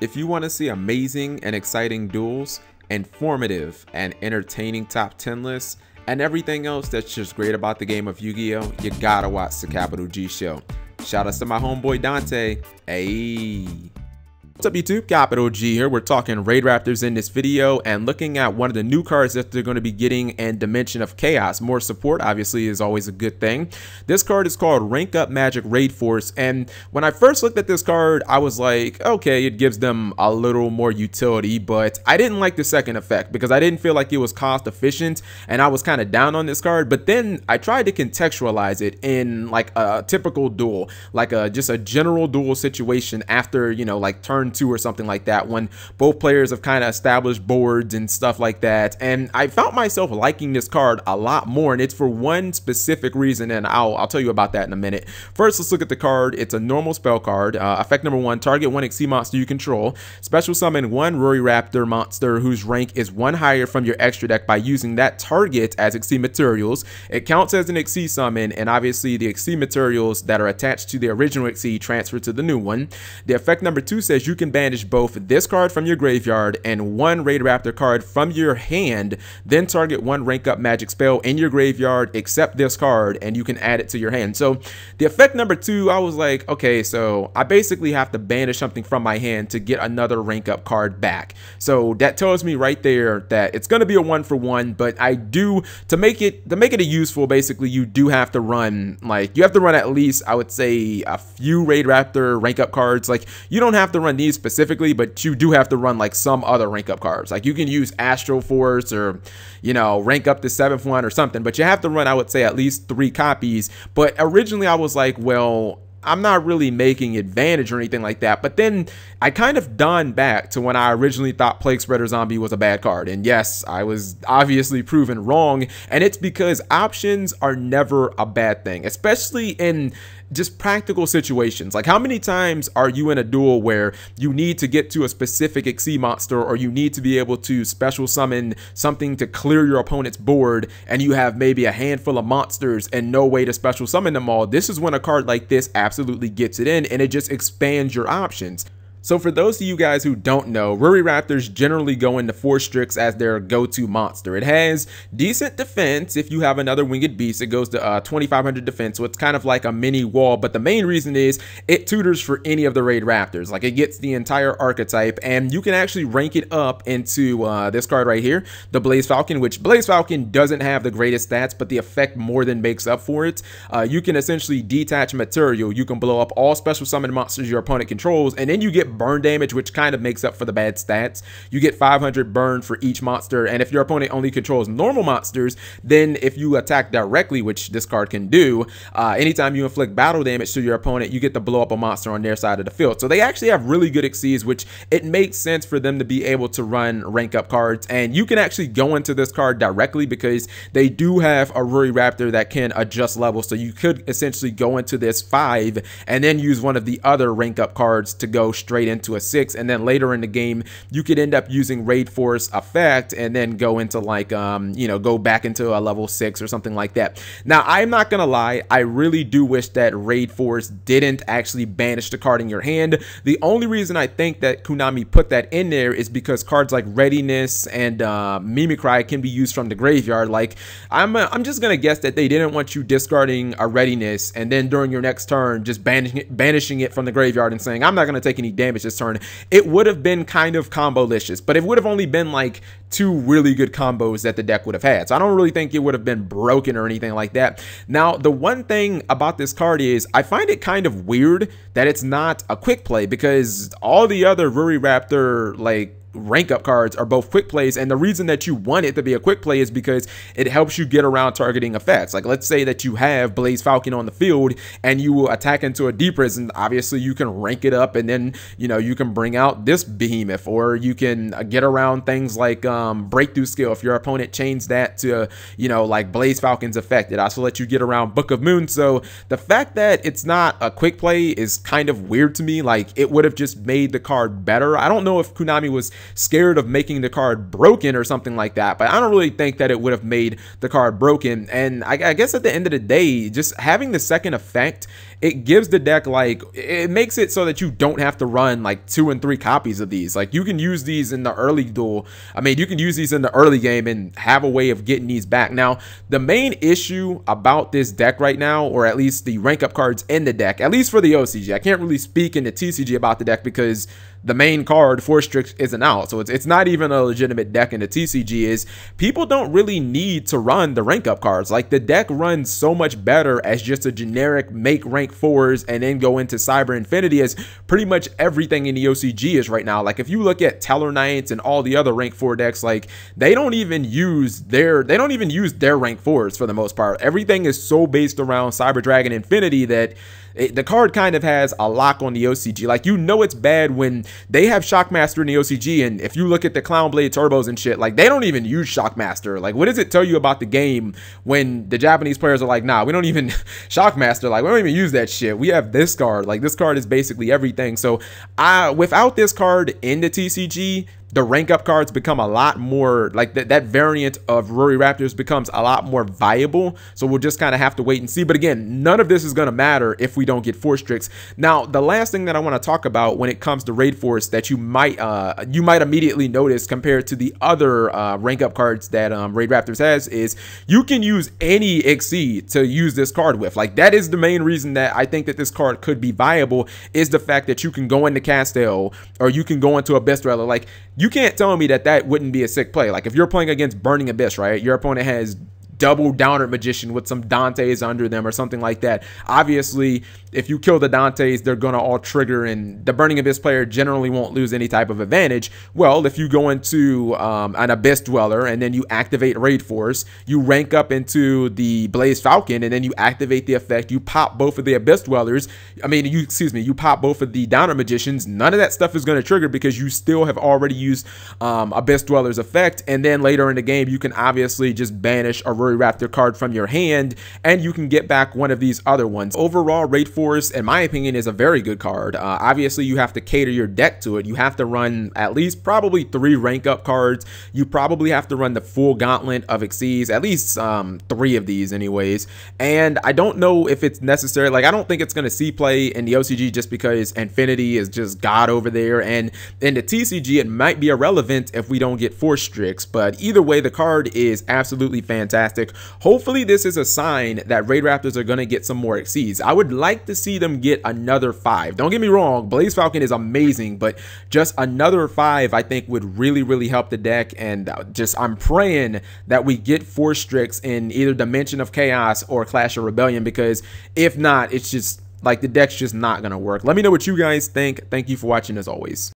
If you want to see amazing and exciting duels, informative and entertaining top 10 lists, and everything else that's just great about the game of Yu-Gi-Oh!, you gotta watch the Capital G show. Shout out to my homeboy Dante. Hey. What's up YouTube, Capital G here. We're talking Raid Raptors in this video and looking at one of the new cards that they're going to be getting in Dimension of Chaos. More support obviously is always a good thing. This card is called Rank Up Magic Raid Force, and when I first looked at this card I was like, okay, it gives them a little more utility, but I didn't like the second effect because I didn't feel like it was cost efficient and I was kind of down on this card. But then I tried to contextualize it in like a typical duel, like just a general duel situation after, you know, like turn 2 or something like that, when both players have kind of established boards and stuff like that. And I found myself liking this card a lot more, and it's for one specific reason, and I'll tell you about that in a minute. First, let's look at the card. It's a normal spell card. Effect number 1, target one XC monster you control. Special summon one Rory Raptor monster whose rank is 1 higher from your extra deck by using that target as XC materials. It counts as an XC summon, and obviously the XC materials that are attached to the original XC transfer to the new one. The effect number 2 says you can banish both this card from your graveyard and one Raid Raptor card from your hand, then target one rank up magic spell in your graveyard except this card, and you can add it to your hand. So the effect number 2, I was like, okay, so I basically have to banish something from my hand to get another rank up card back. So that tells me right there that it's going to be a 1-for-1, but I do, to make it a useful, basically you do have to run, like, you have to run at least, I would say, a few Raid Raptor rank up cards. Like, you don't have to run these specifically, but you do have to run like some other rank up cards. Like, you can use Astro Force or, you know, rank up the 7th one or something, but you have to run, I would say, at least 3 copies. But originally I was like, well, I'm not really making advantage or anything like that. But then I kind of dawned back to when I originally thought Plague Spreader Zombie was a bad card. And yes, I was obviously proven wrong. And it's because options are never a bad thing, especially in just practical situations. Like, how many times are you in a duel where you need to get to a specific XC monster, or you need to be able to special summon something to clear your opponent's board, and you have maybe a handful of monsters and no way to special summon them all? This is when a card like this absolutely gets it in, and it just expands your options. So for those of you guys who don't know, Rory Raptors generally go into 4 Strix as their go-to monster. It has decent defense. If you have another winged beast, it goes to 2500 defense, so it's kind of like a mini wall. But the main reason is it tutors for any of the Raid Raptors. Like, it gets the entire archetype, and you can actually rank it up into this card right here, the Blaze Falcon, which Blaze Falcon doesn't have the greatest stats, but the effect more than makes up for it. You can essentially detach material. You can blow up all special summon monsters your opponent controls, and then you get burn damage, which kind of makes up for the bad stats. You get 500 burn for each monster, and if your opponent only controls normal monsters, then if you attack directly, which this card can do, anytime you inflict battle damage to your opponent, you get to blow up a monster on their side of the field. So they actually have really good XCs, which it makes sense for them to be able to run rank up cards. And you can actually go into this card directly because they do have a Rory Raptor that can adjust levels. So you could essentially go into this 5 and then use one of the other rank up cards to go straight into a 6, and then later in the game you could end up using Raid Force effect and then go into like you know, go back into a level 6 or something like that. Now, I'm not gonna lie, I really do wish that Raid Force didn't actually banish the card in your hand. The only reason I think that Konami put that in there is because cards like Readiness and Mimicry can be used from the graveyard. Like, I'm just gonna guess that they didn't want you discarding a Readiness and then during your next turn just banishing it from the graveyard and saying, I'm not gonna take any damage this turn. It would have been kind of combo-licious, but it would have only been like 2 really good combos that the deck would have had. So I don't really think it would have been broken or anything like that. Now, the one thing about this card is I find it kind of weird that it's not a quick play, because all the other Rory Raptor like rank up cards are both quick plays, and the reason that you want it to be a quick play is because it helps you get around targeting effects. Like, let's say that you have Blaze Falcon on the field and you will attack into a deep prison. Obviously you can rank it up, and then, you know, you can bring out this behemoth, or you can get around things like breakthrough skill if your opponent chains that to, you know, like Blaze Falcon's effect. It also lets you get around Book of Moon. So the fact that it's not a quick play is kind of weird to me. Like, it would have just made the card better. I don't know if Konami was scared of making the card broken or something like that. But I don't really think that it would have made the card broken. And I guess at the end of the day, just having the second effect, it gives the deck, like, it makes it so that you don't have to run like 2 and 3 copies of these. Like, you can use these in the early duel. I mean, you can use these in the early game and have a way of getting these back. Now, the main issue about this deck right now, or at least the rank up cards in the deck, at least for the OCG, I can't really speak in the TCG about the deck because the main card for Strix isn't out, so it's not even a legitimate deck in the TCG, is people don't really need to run the rank up cards. Like, the deck runs so much better as just a generic make rank 4s and then go into Cyber Infinity, as pretty much everything in the OCG is right now. Like, if you look at Teller Knights and all the other rank 4 decks, like, they don't even use their rank 4s for the most part. Everything is so based around Cyber Dragon Infinity that the card kind of has a lock on the OCG. Like, you know it's bad when they have Shockmaster in the OCG, and if you look at the Clown Blade Turbos and shit, like, they don't even use Shockmaster. Like, what does it tell you about the game when the Japanese players are like, nah, we don't even Shockmaster, like, we don't even use that shit. We have this card. Like, this card is basically everything. So without this card in the TCG, the rank up cards become a lot more, like, that variant of Rory Raptors becomes a lot more viable. So we'll just kind of have to wait and see. But again, none of this is going to matter if we don't get Force Strix. Now, the last thing that I want to talk about when it comes to Raid Force that you might immediately notice compared to the other rank up cards that Raid Raptors has is you can use any Exceed to use this card with. Like, that is the main reason that I think that this card could be viable, is the fact that you can go into Castell or you can go into Abyss Dweller. Like, you can't tell me that that wouldn't be a sick play. Like, if you're playing against Burning Abyss, right? Your opponent has double Downer Magician with some Dantes under them or something like that. Obviously, if you kill the Dantes, they're going to all trigger, and the Burning Abyss player generally won't lose any type of advantage. Well, if you go into an Abyss Dweller and then you activate Raid Force, you rank up into the Blaze Falcon, and then you activate the effect, you pop both of the Abyss Dwellers, you pop both of the Downer Magicians, none of that stuff is going to trigger because you still have already used Abyss Dweller's effect, and then later in the game, you can obviously just banish a Rory Raptor card from your hand, and you can get back one of these other ones. Overall, Raid Force, in my opinion, is a very good card. Obviously, you have to cater your deck to it. You have to run at least probably 3 rank up cards. You probably have to run the full gauntlet of Exceeds, at least 3 of these anyways. And I don't know if it's necessary. Like, I don't think it's going to see play in the OCG just because Infinity is just God over there. And in the TCG, it might be irrelevant if we don't get Force Strix. But either way, the card is absolutely fantastic. Hopefully, this is a sign that Raid Raptors are going to get some more Exceeds. I would like to see them get another 5. Don't get me wrong, Blaze Falcon is amazing, but just another 5 I think would really help the deck. And I'm praying that we get Force Strix in either Dimension of Chaos or Clash of Rebellion, because if not, it's just like the deck's just not going to work. Let me know what you guys think. Thank you for watching as always.